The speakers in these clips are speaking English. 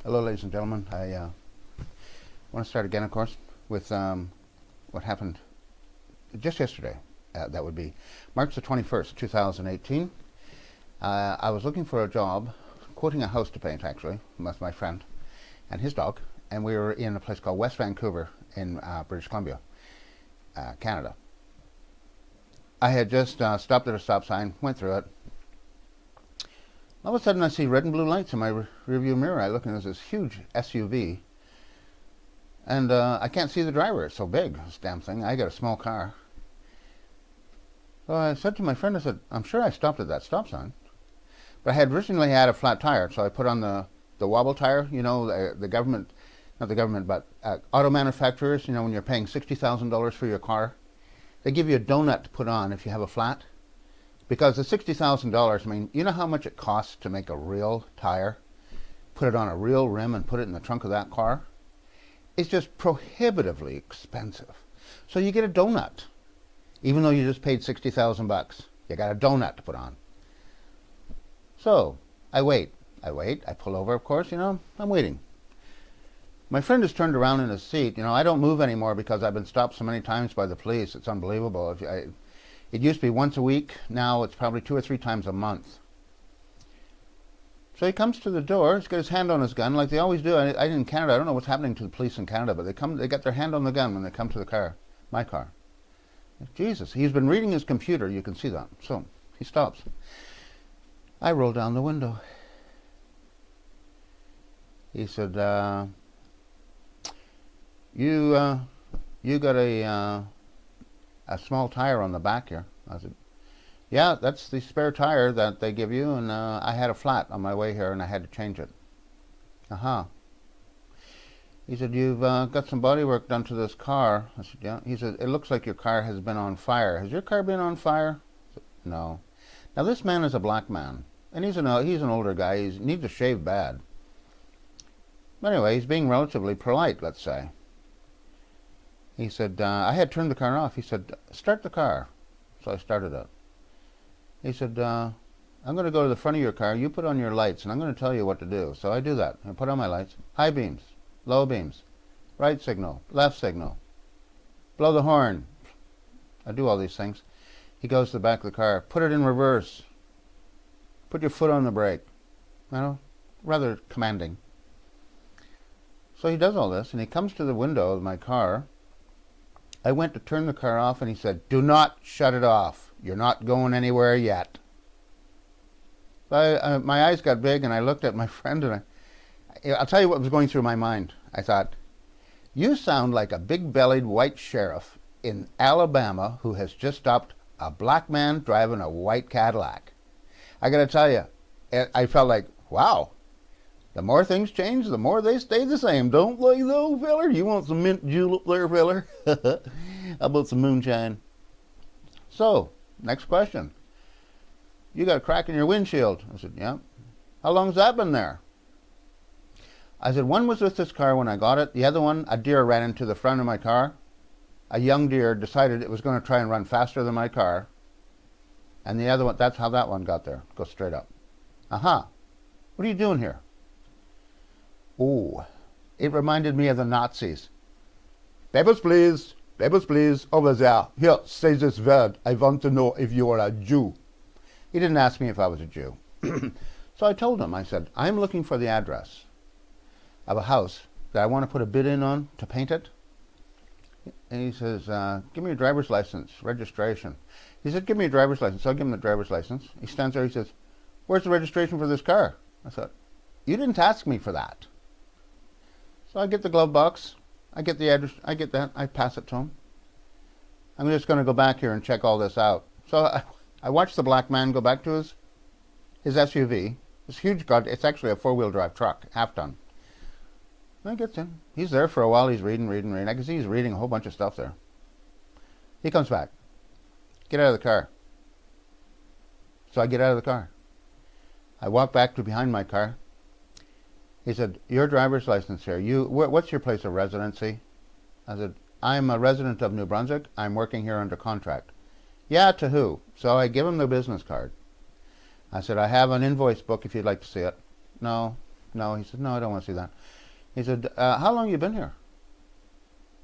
Hello, ladies and gentlemen. I want to start again, of course, with what happened just yesterday. That would be March the 21st, 2018. I was looking for a job, quoting a house to paint, actually, with my friend and his dog, and we were in a place called West Vancouver in British Columbia, Canada. I had just stopped at a stop sign, went through it. All of a sudden, I see red and blue lights in my rearview mirror. I look and there's this huge SUV, and I can't see the driver. It's so big, this damn thing. I got a small car. So I said to my friend, I said, I'm sure I stopped at that stop sign. But I had originally had a flat tire, so I put on the wobble tire. You know, the government, not the government, but auto manufacturers, you know, when you're paying $60,000 for your car, they give you a donut to put on if you have a flat. Because the $60,000, I mean, you know how much it costs to make a real tire? Put it on a real rim and put it in the trunk of that car? It's just prohibitively expensive. So you get a donut. Even though you just paid 60,000 bucks, you got a donut to put on. So I wait, I pull over, of course, you know, I'm waiting. My friend is turned around in his seat. You know, I don't move anymore because I've been stopped so many times by the police. It's unbelievable. It used to be once a week. Now it's probably 2 or 3 times a month. So he comes to the door. He's got his hand on his gun like they always do. I in Canada, I don't know what's happening to the police in Canada, but they got their hand on the gun when they come to the car, my car. Jesus, he's been reading his computer. You can see that. So he stops. I roll down the window. He said, "You got a small tire on the back here." I said, "Yeah, that's the spare tire that they give you, and I had a flat on my way here, and I had to change it." Uh-huh. He said, "You've got some body work done to this car." I said, "Yeah." He said, "It looks like your car has been on fire. Has your car been on fire?" I said, "No." Now, this man is a black man, and he's an older guy. He needs to shave bad. But anyway, he's being relatively polite, let's say. He said, I had turned the car off. He said, "Start the car." So I started it. He said, "I'm going to go to the front of your car. You put on your lights, and I'm going to tell you what to do." So I do that. I put on my lights. High beams, low beams, right signal, left signal, blow the horn. I do all these things. He goes to the back of the car. "Put it in reverse. Put your foot on the brake." You know, rather commanding. So he does all this, and he comes to the window of my car. I went to turn the car off, and he said, "Do not shut it off. You're not going anywhere yet." So my eyes got big, and I looked at my friend, and I'll tell you what was going through my mind. I thought, you sound like a big-bellied white sheriff in Alabama who has just stopped a black man driving a white Cadillac. I got to tell you, I felt like, wow. The more things change, the more they stay the same. Don't they though, feller? You want some mint julep there, feller? How about some moonshine? So, next question. "You got a crack in your windshield." I said, "Yeah." "How long's that been there?" I said, "One was with this car when I got it. The other one, a deer ran into the front of my car. A young deer decided it was going to try and run faster than my car. And the other one, that's how that one got there. Go straight up." "Uh-huh. What are you doing here?" Oh, it reminded me of the Nazis. "Papers, please. Papers, please. Over there. Here, say this word. I want to know if you are a Jew." He didn't ask me if I was a Jew. So I told him, I said, "I'm looking for the address of a house that I want to put a bid in on to paint it." And he says, "Give me your driver's license, registration." He said, "Give me your driver's license." So I give him the driver's license. He stands there, he says, "Where's the registration for this car?" I said, "You didn't ask me for that." So I get the glove box, I get the address, I get that, I pass it to him. I'm just going to go back here and check all this out. So I watched the black man go back to his SUV, this huge car. It's actually a 4-wheel drive truck, half-ton. I gets in. He's there for a while. He's reading. I can see he's reading a whole bunch of stuff there. He comes back. "Get out of the car." So I get out of the car. I walk back to behind my car. He said, "Your driver's license here. What's your place of residency?" I said, "I'm a resident of New Brunswick. I'm working here under contract." "Yeah, to who?" So I give him the business card. I said, "I have an invoice book if you'd like to see it." "No." No, he said, no, I don't want to see that. He said, how long have you been here?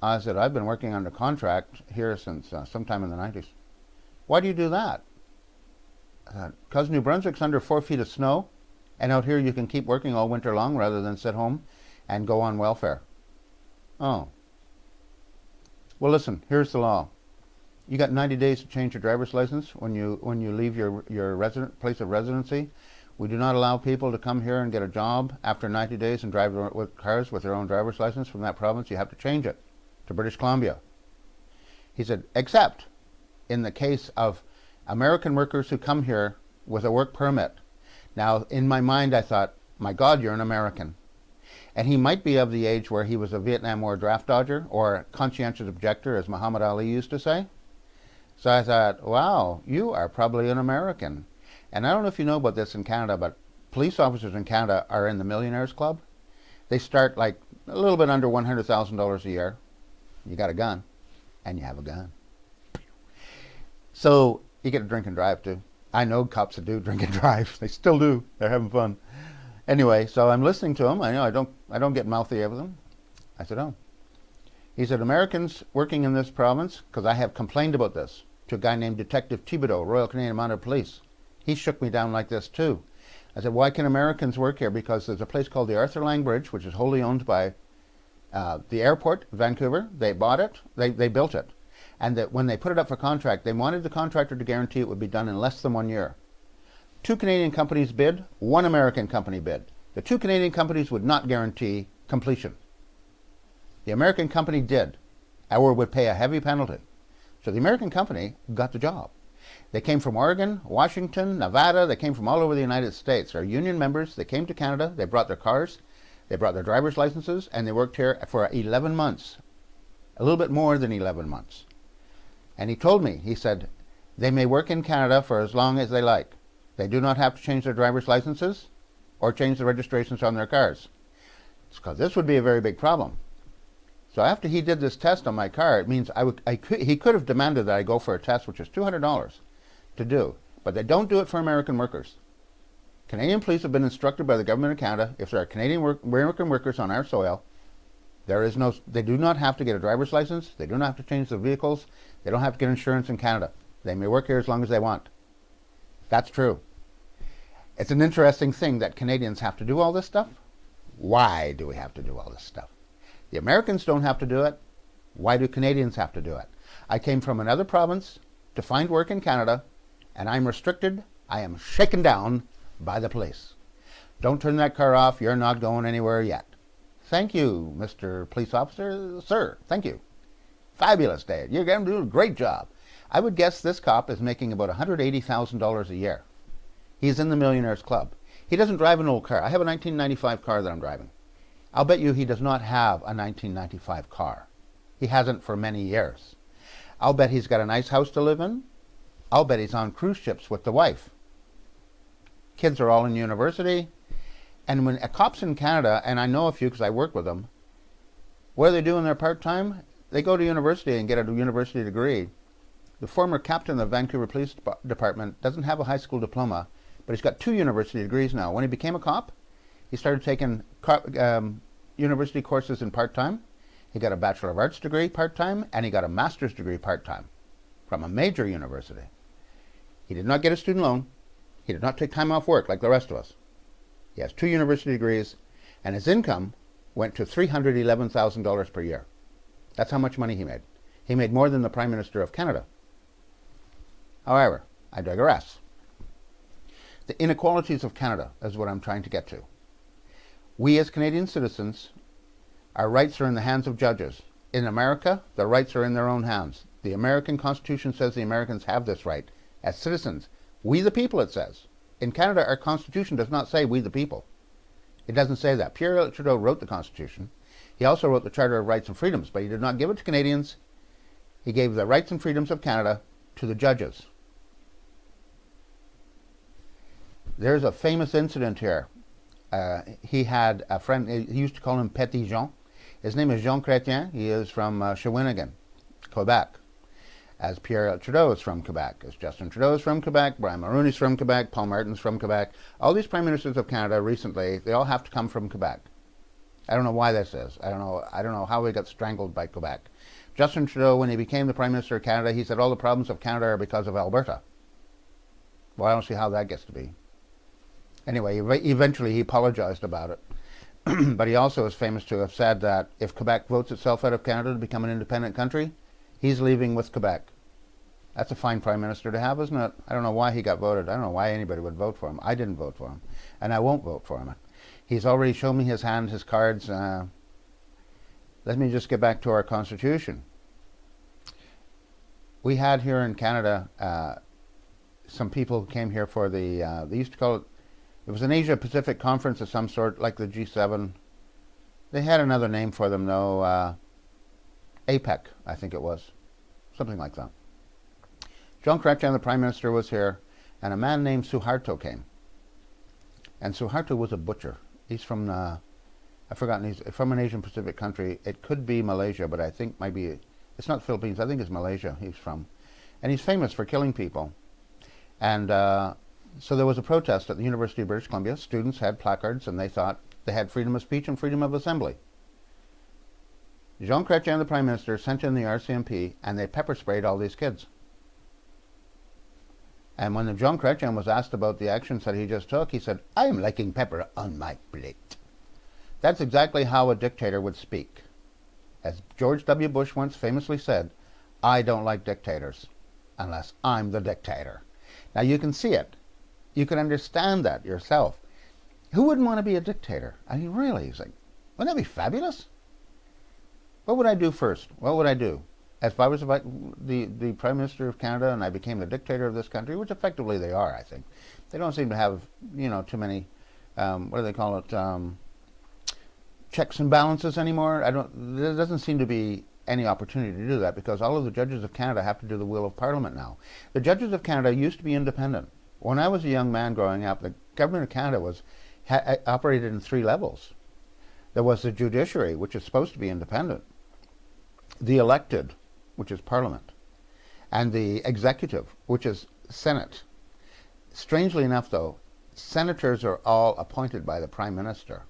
I said, I've been working under contract here since sometime in the 90s. Why do you do that? Because New Brunswick's under 4 feet of snow, and out here you can keep working all winter long rather than sit home and go on welfare. Oh. Well, listen, here's the law. You got 90 days to change your driver's license when you leave your place of residency. We do not allow people to come here and get a job after 90 days and drive with cars with their own driver's license from that province. You have to change it to British Columbia. He said, except in the case of American workers who come here with a work permit. Now, in my mind, I thought, my God, you're an American. And he might be of the age where he was a Vietnam War draft dodger or conscientious objector, as Muhammad Ali used to say. So I thought, wow, you are probably an American. And I don't know if you know about this in Canada, but police officers in Canada are in the Millionaires Club. They start like a little bit under $100,000 a year. You got a gun, and you have a gun. So you get to drink and drive too. I know cops that do drink and drive. They still do. They're having fun. Anyway, so I'm listening to him. I know I don't get mouthy with him. I said, oh. He said, Americans working in this province, because I have complained about this to a guy named Detective Thibodeau, Royal Canadian Mounted Police. He shook me down like this too. I said, why can Americans work here? Because there's a place called the Arthur Lang Bridge, which is wholly owned by the airport, Vancouver. They bought it. They built it. And that when they put it up for contract, they wanted the contractor to guarantee it would be done in less than 1 year. 2 Canadian companies bid, 1 American company bid. The 2 Canadian companies would not guarantee completion. The American company did, or would pay a heavy penalty. So the American company got the job. They came from Oregon, Washington, Nevada. They came from all over the United States. They're union members. They came to Canada. They brought their cars. They brought their driver's licenses, and they worked here for 11 months. A little bit more than 11 months. And he told me, he said, they may work in Canada for as long as they like. They do not have to change their driver's licenses or change the registrations on their cars. It's because this would be a very big problem. So after he did this test on my car, it means he could have demanded that I go for a test, which is $200 to do. But they don't do it for American workers. Canadian police have been instructed by the government of Canada, if there are American workers on our soil, they do not have to get a driver's license. They do not have to change their vehicles. They don't have to get insurance in Canada. They may work here as long as they want. That's true. It's an interesting thing that Canadians have to do all this stuff. Why do we have to do all this stuff? The Americans don't have to do it. Why do Canadians have to do it? I came from another province to find work in Canada, and I'm restricted. I am shaken down by the police. Don't turn that car off. You're not going anywhere yet. Thank you, Mr. Police Officer. Sir, thank you. Fabulous day. You're going to do a great job. I would guess this cop is making about $180,000 a year. He's in the Millionaires Club. He doesn't drive an old car. I have a 1995 car that I'm driving. I'll bet you he does not have a 1995 car. He hasn't for many years. I'll bet he's got a nice house to live in. I'll bet he's on cruise ships with the wife. Kids are all in university. And when a cop's in Canada, and I know a few because I work with them, what do they do in their part-time? They go to university and get a university degree. The former captain of the Vancouver Police Department doesn't have a high school diploma, but he's got 2 university degrees now. When he became a cop, he started taking university courses in part-time. He got a Bachelor of Arts degree part-time, and he got a master's degree part-time from a major university. He did not get a student loan. He did not take time off work like the rest of us. He has 2 university degrees, and his income went to $311,000 per year. That's how much money he made. He made more than the Prime Minister of Canada. However, I digress. The inequalities of Canada is what I'm trying to get to. We as Canadian citizens, our rights are in the hands of judges. In America, the rights are in their own hands. The American Constitution says the Americans have this right. As citizens, we the people, it says. In Canada, our Constitution does not say we the people. It doesn't say that. Pierre Trudeau wrote the Constitution. He also wrote the Charter of Rights and Freedoms, but he did not give it to Canadians. He gave the rights and freedoms of Canada to the judges. There's a famous incident here. He had a friend, he used to call him Petit Jean. His name is Jean Chrétien. He is from Shawinigan, Quebec. as Pierre Trudeau is from Quebec, as Justin Trudeau is from Quebec, Brian Mulroney's from Quebec, Paul Martin's from Quebec. All these prime ministers of Canada recently, they all have to come from Quebec. I don't know why this is. I don't know how we got strangled by Quebec. Justin Trudeau, when he became the Prime Minister of Canada, he said all the problems of Canada are because of Alberta. Well, I don't see how that gets to be. Anyway, eventually he apologized about it. But he also is famous to have said that if Quebec votes itself out of Canada to become an independent country, he's leaving with Quebec. That's a fine Prime Minister to have, isn't it? I don't know why he got voted. I don't know why anybody would vote for him. I didn't vote for him, and I won't vote for him. He's already shown me his hand, his cards. Let me just get back to our Constitution. We had here in Canada some people who came here for the, they used to call it, it was an Asia-Pacific conference of some sort, like the G7. They had another name for them, though. APEC, I think it was. Something like that. Jean Chrétien, the Prime Minister, was here, and a man named Suharto came. And Suharto was a butcher. He's from, I've forgotten, he's from an Asian Pacific country. It could be Malaysia, but I think maybe, it's not the Philippines, I think it's Malaysia he's from. And he's famous for killing people. And so there was a protest at the University of British Columbia. Students had placards, and they thought they had freedom of speech and freedom of assembly. Jean Chrétien, the Prime Minister, sent in the RCMP, and they pepper sprayed all these kids. And when Jean Chrétien was asked about the actions that he just took, he said, "I am liking pepper on my plate." That's exactly how a dictator would speak. As George W. Bush once famously said, "I don't like dictators unless I'm the dictator." Now you can see it. You can understand that yourself. Who wouldn't want to be a dictator? I mean, really, it's like, wouldn't that be fabulous? What would I do first? What would I do? If I was the Prime Minister of Canada and I became the dictator of this country, which effectively they are, I think. They don't seem to have, too many, what do they call it, checks and balances anymore. There doesn't seem to be any opportunity to do that because all of the judges of Canada have to do the will of Parliament now. The judges of Canada used to be independent. When I was a young man growing up, the government of Canada operated in 3 levels. There was the judiciary, which is supposed to be independent, the elected, which is Parliament, and the executive, which is Senate. Strangely enough, though, senators are all appointed by the Prime Minister.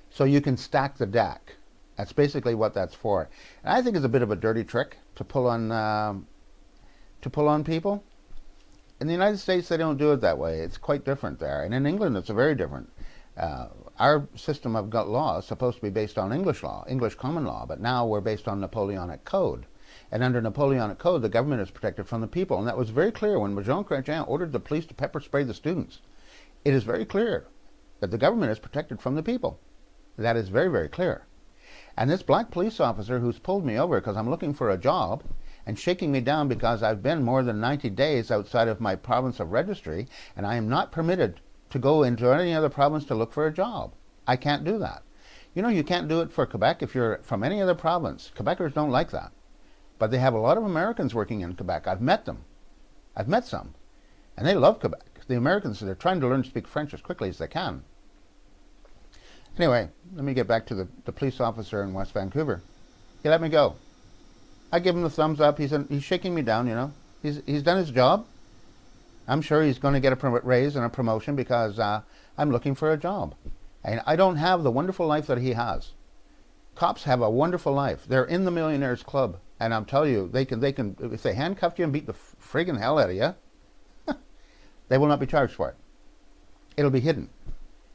So you can stack the deck. That's basically what that's for. And I think it's a bit of a dirty trick to pull on people. In the United States, they don't do it that way. It's quite different there. And in England, it's very different. Our system of law is supposed to be based on English law, English common law, but now we're based on Napoleonic Code. And under Napoleonic Code, the government is protected from the people. And that was very clear when Jean Chrétien ordered the police to pepper spray the students. It is very clear that the government is protected from the people. That is very, very clear. And this black police officer who's pulled me over because I'm looking for a job and shaking me down because I've been more than 90 days outside of my province of registry, and I am not permitted to go into any other province to look for a job. I can't do that. You can't do it for Quebec if you're from any other province. Quebecers don't like that. But they have a lot of Americans working in Quebec. I've met them. I've met some. And they love Quebec. The Americans, they're trying to learn to speak French as quickly as they can. Anyway, let me get back to the police officer in West Vancouver. He let me go. I give him the thumbs up. He's shaking me down, He's done his job. I'm sure he's going to get a raise and a promotion because I'm looking for a job. And I don't have the wonderful life that he has. Cops have a wonderful life. They're in the Millionaires Club. And I'm telling you, they can if they handcuff you and beat the friggin' hell out of you, they will not be charged for it. It'll be hidden.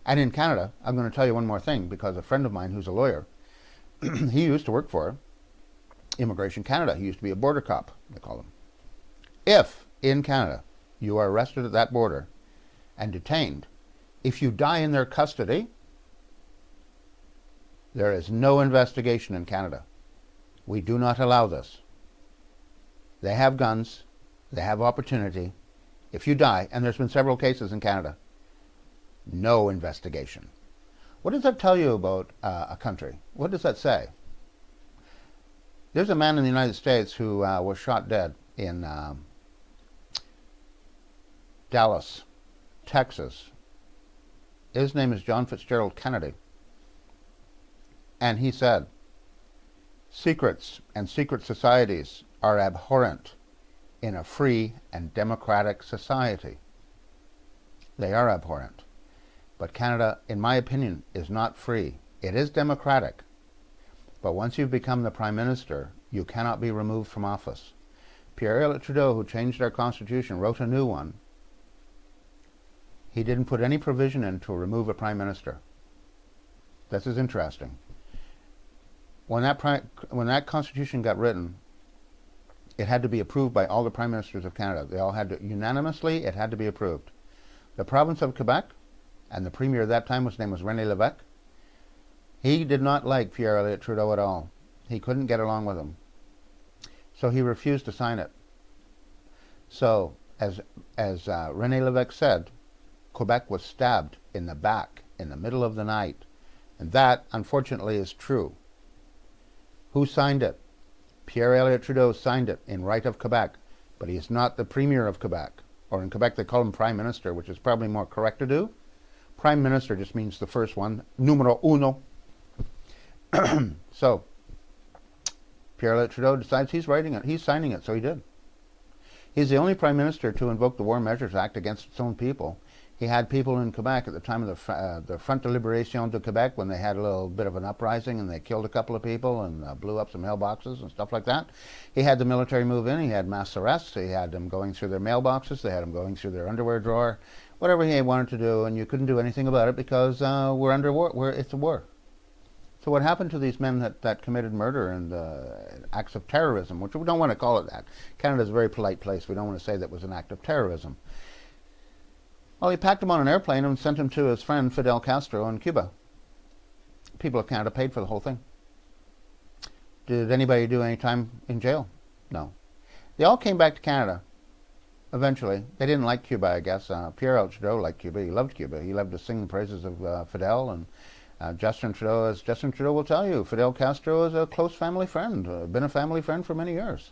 And in Canada, I'm going to tell you one more thing, because a friend of mine who's a lawyer, he used to work for Immigration Canada. He used to be a border cop, they call him. If, in Canada, you are arrested at that border and detained, if you die in their custody, there is no investigation in Canada. We do not allow this. They have guns. They have opportunity. If you die, and there's been several cases in Canada, no investigation. What does that tell you about a country? What does that say? There's a man in the United States who was shot dead in Dallas, Texas. His name is John Fitzgerald Kennedy. And he said, secrets and secret societies are abhorrent in a free and democratic society. They are abhorrent. But Canada, in my opinion, is not free. It is democratic. But once you've become the Prime Minister, you cannot be removed from office. Pierre Trudeau, who changed our Constitution, wrote a new one. He didn't put any provision in to remove a Prime Minister. This is interesting. When that Constitution got written, it had to be approved by all the Prime Ministers of Canada. They all had to, unanimously, it had to be approved. The province of Quebec, and the Premier at that time, his name was René Lévesque, he did not like Pierre Trudeau at all. He couldn't get along with him. So he refused to sign it. So, as René Lévesque said, Quebec was stabbed in the back in the middle of the night. And that, unfortunately, is true. Who signed it? Pierre Trudeau signed it in right of Quebec, but he is not the Premier of Quebec. Or in Quebec they call him Prime Minister, which is probably more correct to do. Prime Minister just means the first one, numero uno. So, Pierre Trudeau decides he's writing it, he's signing it, so he did. He's the only Prime Minister to invoke the War Measures Act against its own people. He had people in Quebec at the time of the Front de Libération de Quebec, when they had a little bit of an uprising and they killed a couple of people and blew up some mailboxes and stuff like that. He had the military move in, he had mass arrests, he had them going through their mailboxes, they had them going through their underwear drawer, whatever he wanted to do, and you couldn't do anything about it because we're under war, it's a war. So what happened to these men that committed murder and acts of terrorism, which we don't want to call it that. Canada's a very polite place, we don't want to say that was an act of terrorism. Well, he packed him on an airplane and sent him to his friend Fidel Castro in Cuba. People of Canada paid for the whole thing. Did anybody do any time in jail? No. They all came back to Canada eventually. They didn't like Cuba, I guess. Pierre Trudeau liked Cuba. He loved Cuba. He loved to sing the praises of Fidel. And Justin Trudeau, as Justin Trudeau will tell you, Fidel Castro is a close family friend, been a family friend for many years.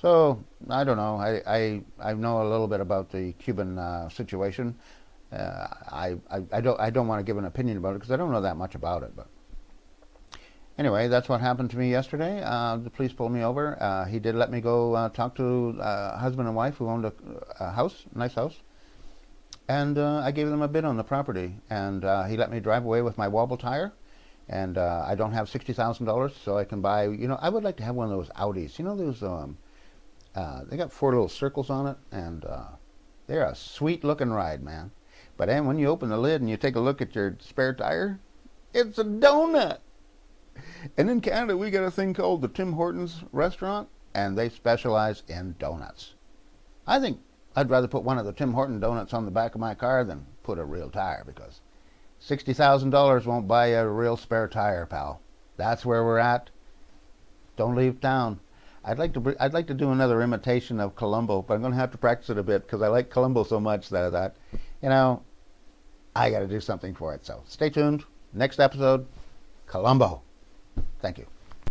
So, I don't know. I know a little bit about the Cuban situation. I don't want to give an opinion about it because I don't know that much about it. But anyway, that's what happened to me yesterday. The police pulled me over. He did let me go talk to a husband and wife who owned a house, a nice house. And I gave them a bid on the property. And he let me drive away with my wobble tire. And I don't have $60,000, so I can buy, I would like to have one of those Audis. Those... they got 4 little circles on it, and they're a sweet-looking ride, man. But then when you open the lid and you take a look at your spare tire, it's a donut. And in Canada, we got a thing called the Tim Hortons restaurant, and they specialize in donuts. I think I'd rather put one of the Tim Horton donuts on the back of my car than put a real tire, because $60,000 won't buy you a real spare tire, pal. That's where we're at. Don't leave town. I'd like to do another imitation of Columbo, but I'm going to have to practice it a bit because I like Columbo so much that I thought, I got to do something for it. So stay tuned. Next episode, Columbo. Thank you.